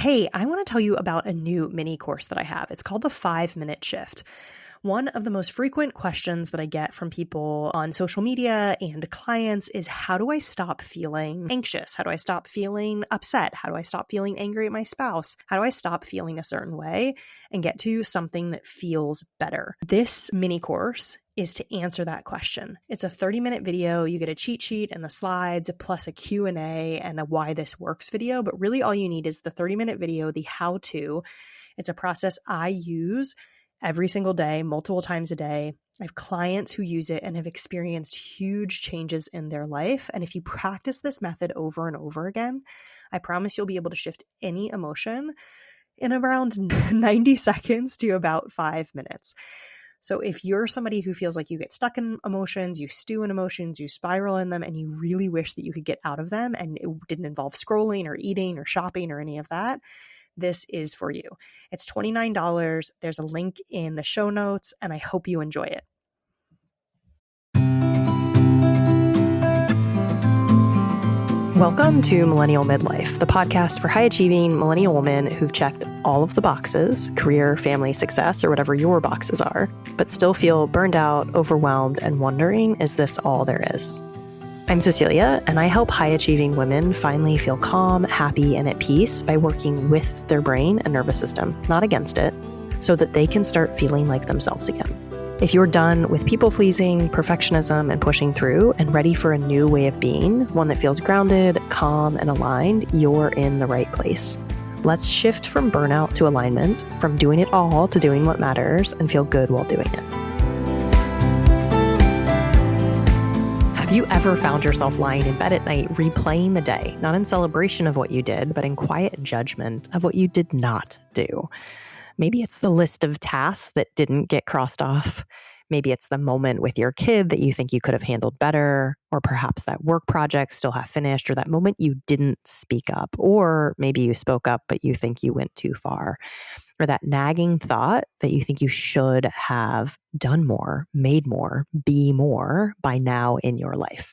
Hey, I want to tell you about a new mini course that I have. It's called the 5 Minute Shift. One of the most frequent questions that I get from people on social media and clients is, how do I stop feeling anxious? How do I stop feeling upset? How do I stop feeling angry at my spouse? How do I stop feeling a certain way and get to something that feels better? This mini course is to answer that question. It's a 30-minute video. You get a cheat sheet and the slides, plus a Q&A and a why this works video. But really all you need is the 30-minute video, the how-to. It's a process I use every single day, multiple times a day. I have clients who use it and have experienced huge changes in their life. And if you practice this method over and over again, I promise you'll be able to shift any emotion in around 90 seconds to about 5 minutes. So if you're somebody who feels like you get stuck in emotions, you stew in emotions, you spiral in them, and you really wish that you could get out of them and it didn't involve scrolling or eating or shopping or any of that, this is for you. It's $29. There's a link in the show notes, and I hope you enjoy it. Welcome to Millennial Midlife, the podcast for high-achieving millennial women who've checked all of the boxes, career, family, success, or whatever your boxes are, but still feel burned out, overwhelmed, and wondering, is this all there is? I'm Cecelia, and I help high-achieving women finally feel calm, happy, and at peace by working with their brain and nervous system, not against it, so that they can start feeling like themselves again. If you're done with people-pleasing, perfectionism, and pushing through, and ready for a new way of being, one that feels grounded, calm, and aligned, you're in the right place. Let's shift from burnout to alignment, from doing it all to doing what matters, and feel good while doing it. Have you ever found yourself lying in bed at night replaying the day, not in celebration of what you did, but in quiet judgment of what you did not do? Maybe it's the list of tasks that didn't get crossed off. Maybe it's the moment with your kid that you think you could have handled better, or perhaps that work project still half finished, or that moment you didn't speak up, or maybe you spoke up, but you think you went too far, or that nagging thought that you think you should have done more, made more, be more by now in your life.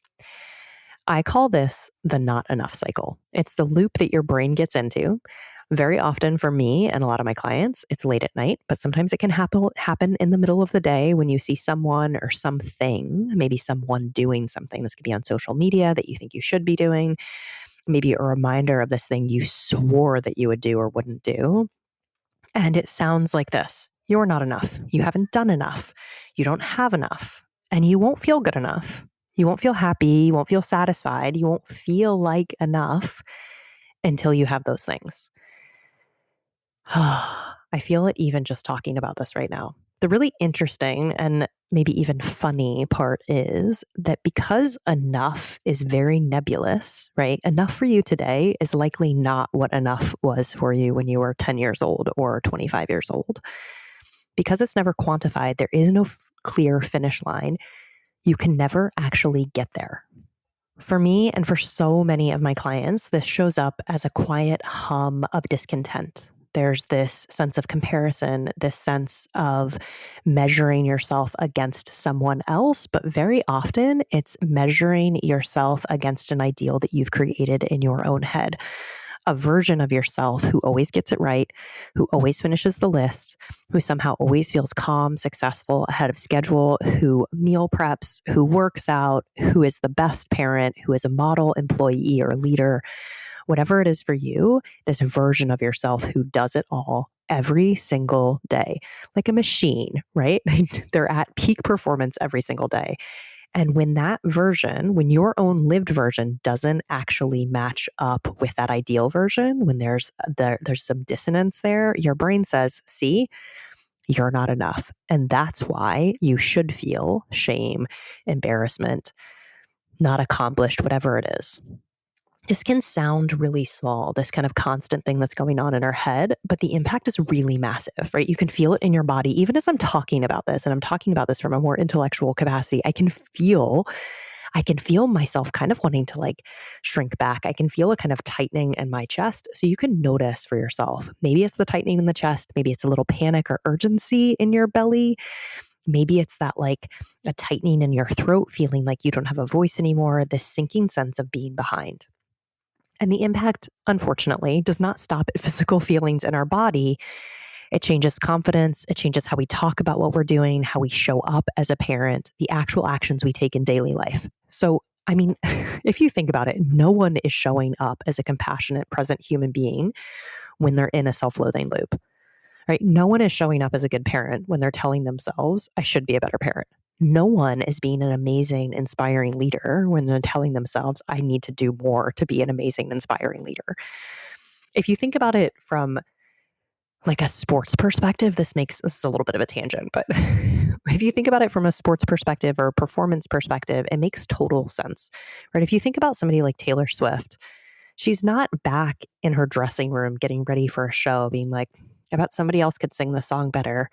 I call this the not enough cycle. It's the loop that your brain gets into. Very often for me and a lot of my clients, it's late at night, but sometimes it can happen in the middle of the day when you see someone or something, maybe someone doing something. This could be on social media that you think you should be doing, maybe a reminder of this thing you swore that you would do or wouldn't do. And it sounds like this: you're not enough. You haven't done enough. You don't have enough. And you won't feel good enough. You won't feel happy. You won't feel satisfied. You won't feel like enough until you have those things. I feel it even just talking about this right now. The really interesting and maybe even funny part is that because enough is very nebulous, right? Enough for you today is likely not what enough was for you when you were 10 years old or 25 years old. Because it's never quantified, there is no clear finish line. You can never actually get there. For me and for so many of my clients, this shows up as a quiet hum of discontent. There's this sense of comparison, this sense of measuring yourself against someone else, but very often it's measuring yourself against an ideal that you've created in your own head. A version of yourself who always gets it right, who always finishes the list, who somehow always feels calm, successful, ahead of schedule, who meal preps, who works out, who is the best parent, who is a model employee or leader. Whatever it is for you, this version of yourself who does it all every single day, like a machine, right? They're at peak performance every single day. And when that version, when your own lived version doesn't actually match up with that ideal version, when there's some dissonance there, your brain says, see, you're not enough. And that's why you should feel shame, embarrassment, not accomplished, whatever it is. This can sound really small, this kind of constant thing that's going on in our head, but the impact is really massive, right? You can feel it in your body. Even as I'm talking about this, and I'm talking about this from a more intellectual capacity, I can feel myself kind of wanting to like shrink back. I can feel a kind of tightening in my chest. So you can notice for yourself. Maybe it's the tightening in the chest. Maybe it's a little panic or urgency in your belly. Maybe it's that like a tightening in your throat, feeling like you don't have a voice anymore, this sinking sense of being behind. And the impact, unfortunately, does not stop at physical feelings in our body. It changes confidence. It changes how we talk about what we're doing, how we show up as a parent, the actual actions we take in daily life. So, I mean, if you think about it, no one is showing up as a compassionate, present human being when they're in a self-loathing loop, right? No one is showing up as a good parent when they're telling themselves, I should be a better parent. No one is being an amazing, inspiring leader when they're telling themselves, I need to do more to be an amazing, inspiring leader. If you think about it from like a sports perspective, this is a little bit of a tangent, but if you think about it from a sports perspective or a performance perspective, it makes total sense, right? If you think about somebody like Taylor Swift, she's not back in her dressing room getting ready for a show being like, I bet somebody else could sing the song better.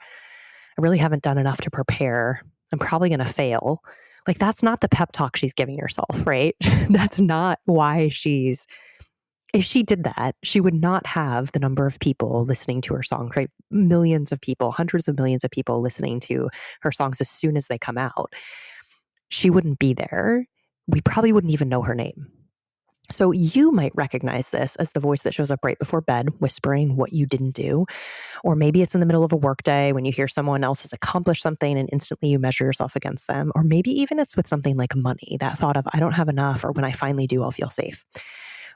I really haven't done enough to prepare. I'm probably going to fail. Like, that's not the pep talk she's giving herself, right? That's not why if she did that, she would not have the number of people listening to her songs, right? Millions of people, hundreds of millions of people listening to her songs as soon as they come out. She wouldn't be there. We probably wouldn't even know her name. So you might recognize this as the voice that shows up right before bed, whispering what you didn't do. Or maybe it's in the middle of a workday when you hear someone else has accomplished something and instantly you measure yourself against them. Or maybe even it's with something like money, that thought of, I don't have enough, or when I finally do, I'll feel safe.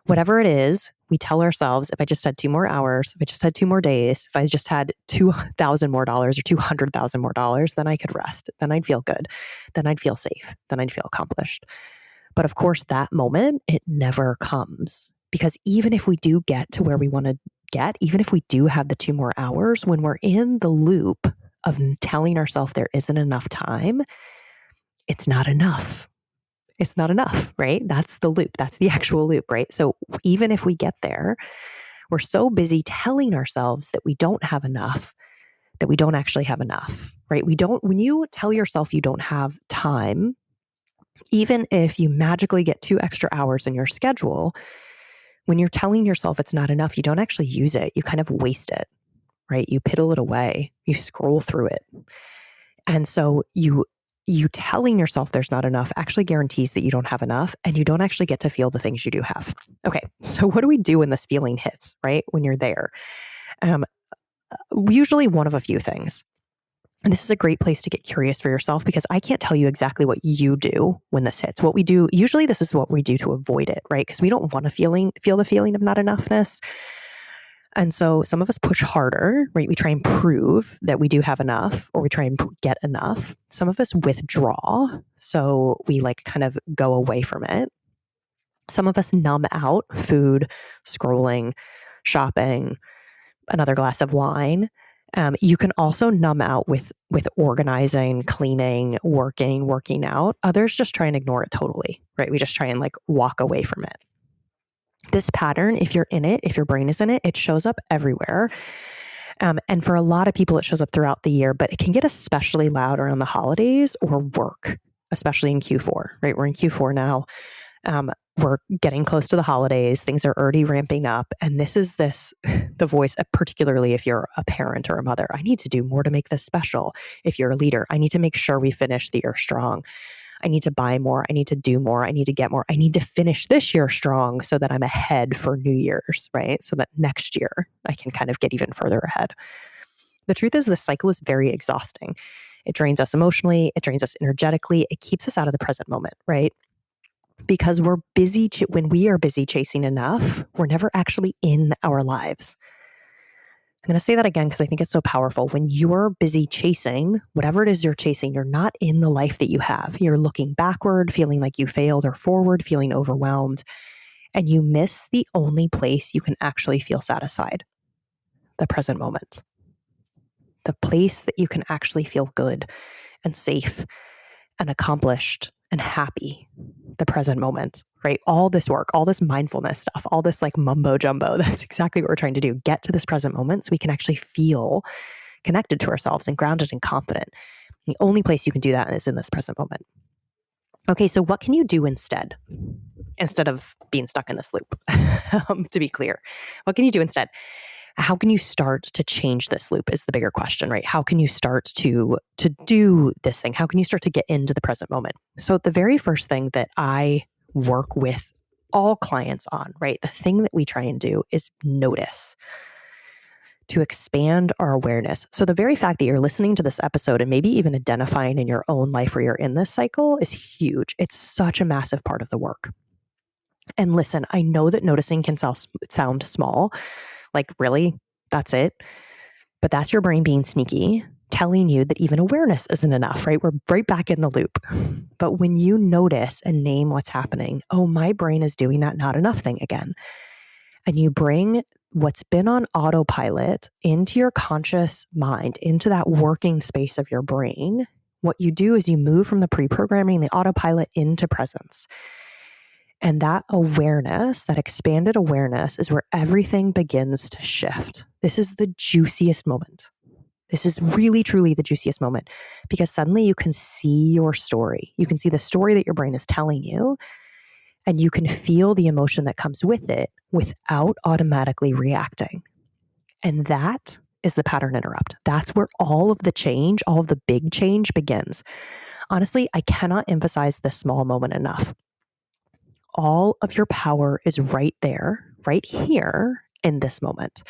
Whatever it is, we tell ourselves, if I just had 2 more hours, if I just had 2 more days, if I just had $2,000 more or $200,000 more, then I could rest. Then I'd feel good. Then I'd feel safe. Then I'd feel accomplished. But of course, that moment, it never comes, because even if we do get to where we want to get, even if we do have the 2 more hours, when we're in the loop of telling ourselves there isn't enough time, it's not enough. It's not enough, right? That's the loop. That's the actual loop, right? So even if we get there, we're so busy telling ourselves that we don't have enough, that we don't actually have enough, right? When you tell yourself you don't have time, even if you magically get 2 extra hours in your schedule, when you're telling yourself it's not enough, you don't actually use it. You kind of waste it, right? You piddle it away. You scroll through it. And so you telling yourself there's not enough actually guarantees that you don't have enough, and you don't actually get to feel the things you do have. Okay, so what do we do when this feeling hits, right? When you're there? Usually one of a few things. And this is a great place to get curious for yourself, because I can't tell you exactly what you do when this hits. What we do, usually this is what we do to avoid it, right? Because we don't want to feel the feeling of not enough. And so some of us push harder, right? We try and prove that we do have enough, or we try and get enough. Some of us withdraw. So we like kind of go away from it. Some of us numb out: food, scrolling, shopping, another glass of wine. You can also numb out with organizing, cleaning, working out. Others just try and ignore it totally, right? We just try and like walk away from it. This pattern, if you're in it, if your brain is in it, it shows up everywhere. And for a lot of people, it shows up throughout the year, but it can get especially loud around the holidays or work, especially in Q4, right? We're in Q4 now. We're getting close to the holidays. Things are already ramping up. And the voice, particularly if you're a parent or a mother, I need to do more to make this special. If you're a leader, I need to make sure we finish the year strong. I need to buy more. I need to do more. I need to get more. I need to finish this year strong so that I'm ahead for New Year's, right? So that next year I can kind of get even further ahead. The truth is, this cycle is very exhausting. It drains us emotionally. It drains us energetically. It keeps us out of the present moment, right? Because we're busy, when we are busy chasing enough, we're never actually in our lives. I'm going to say that again because I think it's so powerful. When you're busy chasing, whatever it is you're chasing, you're not in the life that you have. You're looking backward, feeling like you failed, or forward, feeling overwhelmed. And you miss the only place you can actually feel satisfied: the present moment. The place that you can actually feel good and safe and accomplished and happy: the present moment, right? All this work, all this mindfulness stuff, all this like mumbo jumbo, that's exactly what we're trying to do. Get to this present moment so we can actually feel connected to ourselves and grounded and confident. The only place you can do that is in this present moment. Okay, so what can you do instead of being stuck in this loop? To be clear, what can you do instead? How can you start to change this loop is the bigger question, right? How can you start to do this thing? How can you start to get into the present moment? So the very first thing that I work with all clients on, right? The thing that we try and do is notice, to expand our awareness. So the very fact that you're listening to this episode and maybe even identifying in your own life where you're in this cycle is huge. It's such a massive part of the work. And listen, I know that noticing can sound small, like really, that's it. But that's your brain being sneaky, telling you that even awareness isn't enough, right? We're right back in the loop. But when you notice and name what's happening, oh, my brain is doing that not enough thing again. And you bring what's been on autopilot into your conscious mind, into that working space of your brain. What you do is you move from the pre-programming, the autopilot, into presence. And that awareness, that expanded awareness, is where everything begins to shift. This is the juiciest moment. This is really, truly the juiciest moment, because suddenly you can see your story. You can see the story that your brain is telling you, and you can feel the emotion that comes with it without automatically reacting. And that is the pattern interrupt. That's where all of the change, all of the big change begins. Honestly, I cannot emphasize this small moment enough. All of your power is right there, right here in this moment,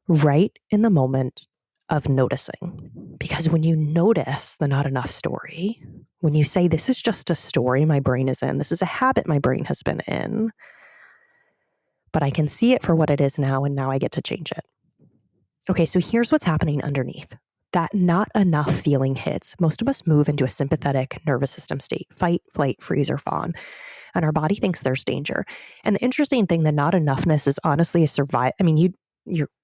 right in the moment of noticing. Because when you notice the not enough story, when you say, this is just a story my brain is in, this is a habit my brain has been in, but I can see it for what it is now, and now I get to change it. Okay, so here's what's happening underneath. That not enough feeling hits. Most of us move into a sympathetic nervous system state, fight, flight, freeze, or fawn. And our body thinks there's danger. And the interesting thing, the not enoughness is honestly a survive. I mean,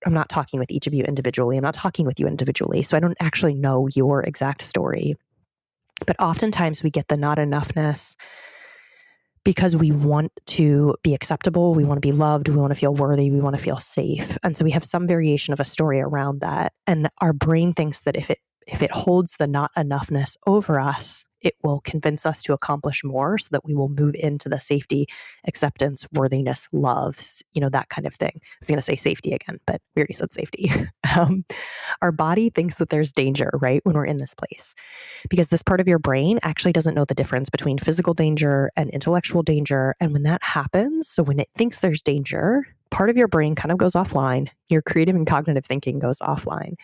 I'm not talking with each of you individually. I'm not talking with you individually. So I don't actually know your exact story. But oftentimes we get the not enoughness because we want to be acceptable, we want to be loved, we want to feel worthy, we want to feel safe. And so we have some variation of a story around that. And our brain thinks that if it holds the not enoughness over us, it will convince us to accomplish more so that we will move into the safety, acceptance, worthiness, love, that kind of thing. I was going to say safety again, but we already said safety. Our body thinks that there's danger, right, when we're in this place, because this part of your brain actually doesn't know the difference between physical danger and intellectual danger. And when that happens, so when it thinks there's danger, part of your brain kind of goes offline. Your creative and cognitive thinking goes offline.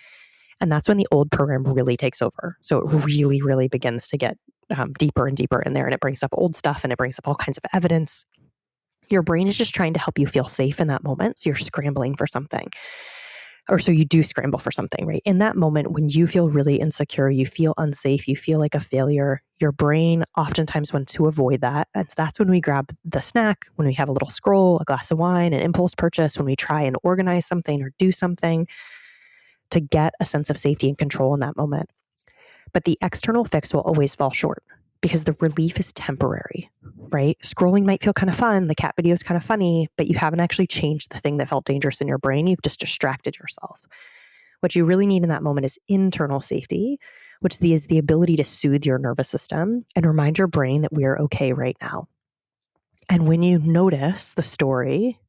And that's when the old program really takes over. So it really, really begins to get deeper and deeper in there. And it brings up old stuff, and it brings up all kinds of evidence. Your brain is just trying to help you feel safe in that moment. So you're scrambling for something. Or so you do scramble for something, right? In that moment, when you feel really insecure, you feel unsafe, you feel like a failure, your brain oftentimes wants to avoid that. And that's when we grab the snack, when we have a little scroll, a glass of wine, an impulse purchase, when we try and organize something or do something to get a sense of safety and control in that moment. But the external fix will always fall short because the relief is temporary, right? Scrolling might feel kind of fun. The cat video is kind of funny, but you haven't actually changed the thing that felt dangerous in your brain. You've just distracted yourself. What you really need in that moment is internal safety, which is the ability to soothe your nervous system and remind your brain that we're okay right now. And when you notice the story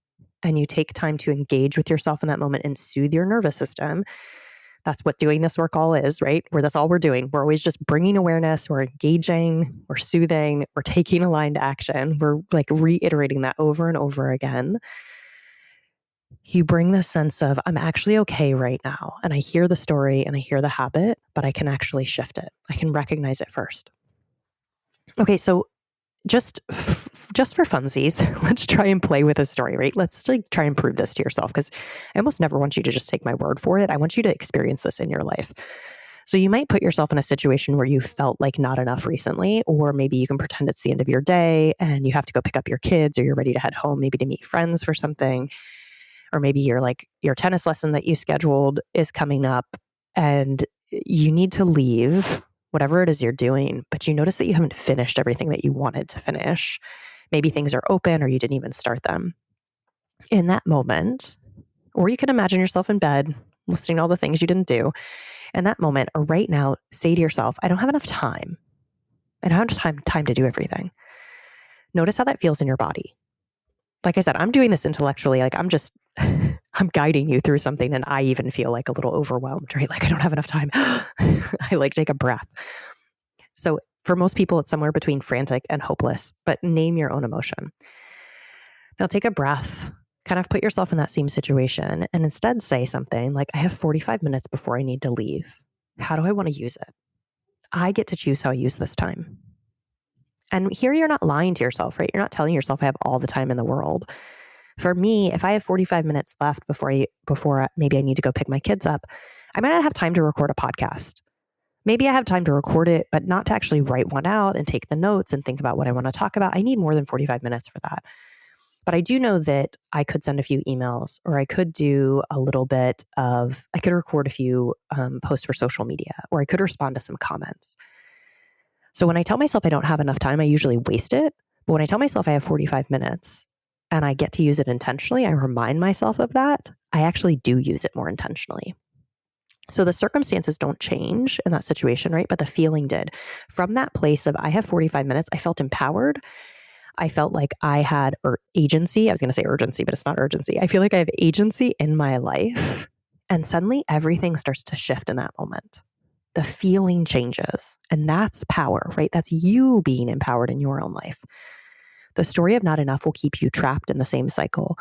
and you take time to engage with yourself in that moment and soothe your nervous system, that's what doing this work all is, right? That's all we're doing. We're always just bringing awareness, we're engaging, we're soothing, we're taking aligned action. We're like reiterating that over and over again. You bring this sense of, I'm actually okay right now. And I hear the story and I hear the habit, but I can actually shift it. I can recognize it first. Okay, so just for funsies, let's try and play with a story, right? Let's try and prove this to yourself, because I almost never want you to just take my word for it. I want you to experience this in your life. So you might put yourself in a situation where you felt like not enough recently, or maybe you can pretend it's the end of your day and you have to go pick up your kids, or you're ready to head home, maybe to meet friends for something. Or maybe you're like, your tennis lesson that you scheduled is coming up and you need to leave whatever it is you're doing, but you notice that you haven't finished everything that you wanted to finish. Maybe things are open or you didn't even start them. In that moment, or you can imagine yourself in bed, listing all the things you didn't do. In that moment, or right now, say to yourself, I don't have enough time. I don't have enough time to do everything. Notice how that feels in your body. Like I said, I'm doing this intellectually. Like I'm guiding you through something, and I even feel like a little overwhelmed, right? Like I don't have enough time. I like take a breath. So for most people, it's somewhere between frantic and hopeless, but name your own emotion. Now take a breath, kind of put yourself in that same situation, and instead say something like, I have 45 minutes before I need to leave. How do I want to use it? I get to choose how I use this time. And here you're not lying to yourself, right? You're not telling yourself I have all the time in the world. For me, if I have 45 minutes left before maybe I need to go pick my kids up, I might not have time to record a podcast. Maybe I have time to record it, but not to actually write one out and take the notes and think about what I want to talk about. I need more than 45 minutes for that. But I do know that I could send a few emails, or I could do I could record a few posts for social media, or I could respond to some comments. So when I tell myself I don't have enough time, I usually waste it. But when I tell myself I have 45 minutes and I get to use it intentionally, I remind myself of that, I actually do use it more intentionally. So the circumstances don't change in that situation, right? But the feeling did. From that place of I have 45 minutes, I felt empowered. I felt like I had agency. I was going to say urgency, but it's not urgency. I feel like I have agency in my life. And suddenly everything starts to shift in that moment. The feeling changes. And that's power, right? That's you being empowered in your own life. The story of not enough will keep you trapped in the same cycle.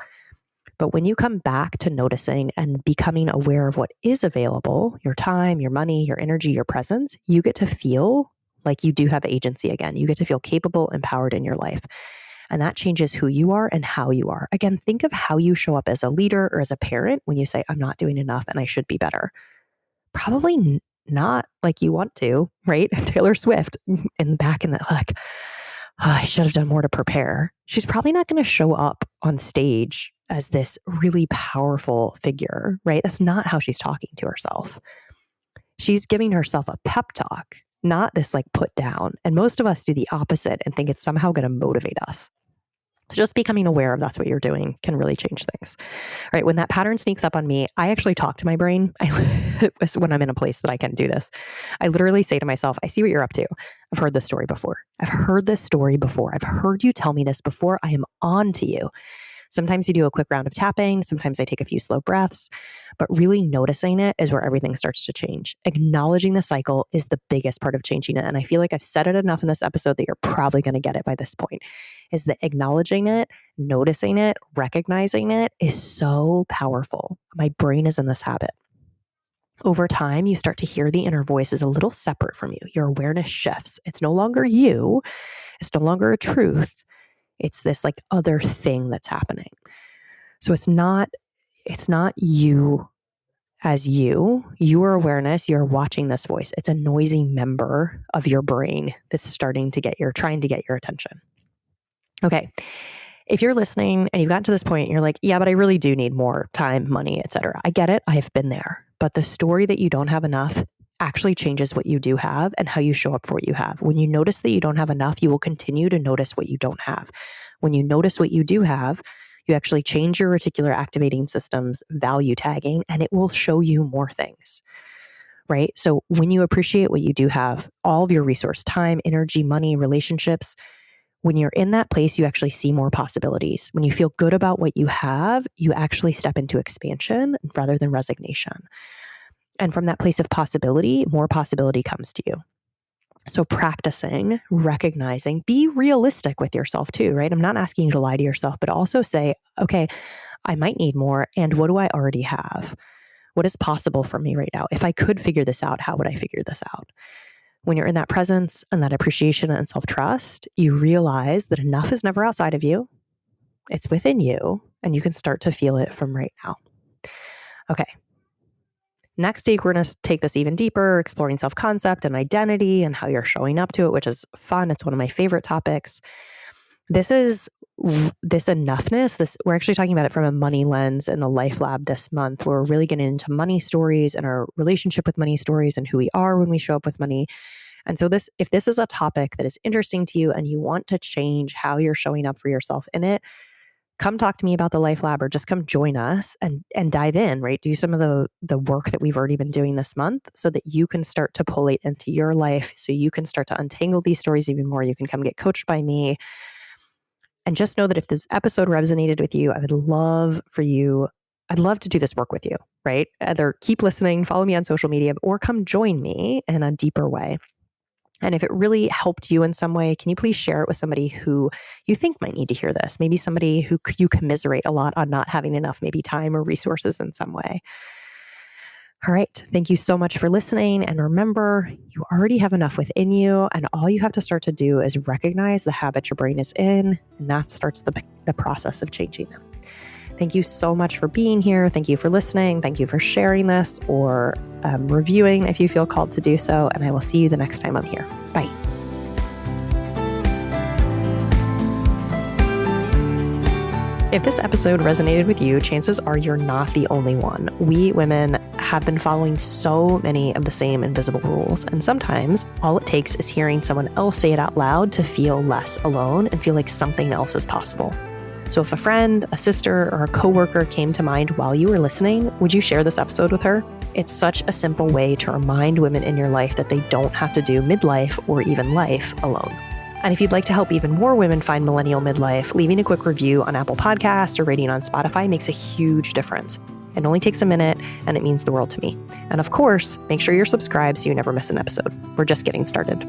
But when you come back to noticing and becoming aware of what is available, your time, your money, your energy, your presence, you get to feel like you do have agency again. You get to feel capable, empowered in your life. And that changes who you are and how you are. Again, think of how you show up as a leader or as a parent when you say, I'm not doing enough and I should be better. Probably not like you want to, right? Taylor Swift back in the I should have done more to prepare. She's probably not going to show up on stage as this really powerful figure, right? That's not how she's talking to herself. She's giving herself a pep talk, not this put down. And most of us do the opposite and think it's somehow going to motivate us. So just becoming aware of that's what you're doing can really change things. Right? When that pattern sneaks up on me, I actually talk to my brain. When I'm in a place that I can do this, I literally say to myself, I see what you're up to. I've heard this story before. I've heard you tell me this before. I am on to you. Sometimes you do a quick round of tapping. Sometimes I take a few slow breaths, but really noticing it is where everything starts to change. Acknowledging the cycle is the biggest part of changing it. And I feel like I've said it enough in this episode that you're probably going to get it by this point, is that acknowledging it, noticing it, recognizing it is so powerful. My brain is in this habit. Over time, you start to hear the inner voice is a little separate from you. Your awareness shifts. It's no longer you. It's no longer a truth. It's this other thing that's happening. So it's not you as your awareness, you're watching this voice. It's a noisy member of your brain that's trying to get your attention. Okay. If you're listening and you've gotten to this point and you're like, yeah, but I really do need more time, money, etc. I get it. I have been there. But the story that you don't have enough actually changes what you do have and how you show up for what you have. When you notice that you don't have enough, you will continue to notice what you don't have. When you notice what you do have, you actually change your reticular activating system's value tagging, and it will show you more things, right? So when you appreciate what you do have, all of your resource, time, energy, money, relationships, when you're in that place, you actually see more possibilities. When you feel good about what you have, you actually step into expansion rather than resignation. And from that place of possibility, more possibility comes to you. So practicing, recognizing, be realistic with yourself too, right? I'm not asking you to lie to yourself, but also say, okay, I might need more. And what do I already have? What is possible for me right now? If I could figure this out, how would I figure this out? When you're in that presence and that appreciation and self-trust, you realize that enough is never outside of you. It's within you, and you can start to feel it from right now. Okay. Next week, we're going to take this even deeper, exploring self-concept and identity and how you're showing up to it, which is fun. It's one of my favorite topics. This enoughness, we're actually talking about it from a money lens in the Life Lab this month. We're really getting into money stories and our relationship with money stories and who we are when we show up with money. And so if this is a topic that is interesting to you and you want to change how you're showing up for yourself in it, come talk to me about the Life Lab, or just come join us and dive in, right? Do some of the work that we've already been doing this month so that you can start to pull it into your life, so you can start to untangle these stories even more. You can come get coached by me. And just know that if this episode resonated with you, I'd love to do this work with you, right? Either keep listening, follow me on social media, or come join me in a deeper way. And if it really helped you in some way, can you please share it with somebody who you think might need to hear this? Maybe somebody who you commiserate a lot on not having enough, maybe time or resources in some way. All right. Thank you so much for listening. And remember, you already have enough within you. And all you have to start to do is recognize the habit your brain is in. And that starts the process of changing them. Thank you so much for being here. Thank you for listening. Thank you for sharing this or reviewing if you feel called to do so. And I will see you the next time I'm here. Bye. If this episode resonated with you, chances are you're not the only one. We women have been following so many of the same invisible rules, and sometimes all it takes is hearing someone else say it out loud to feel less alone and feel like something else is possible. So if a friend, a sister, or a coworker came to mind while you were listening, would you share this episode with her? It's such a simple way to remind women in your life that they don't have to do midlife or even life alone. And if you'd like to help even more women find Millennial Midlife, leaving a quick review on Apple Podcasts or rating on Spotify makes a huge difference. It only takes a minute, and it means the world to me. And of course, make sure you're subscribed so you never miss an episode. We're just getting started.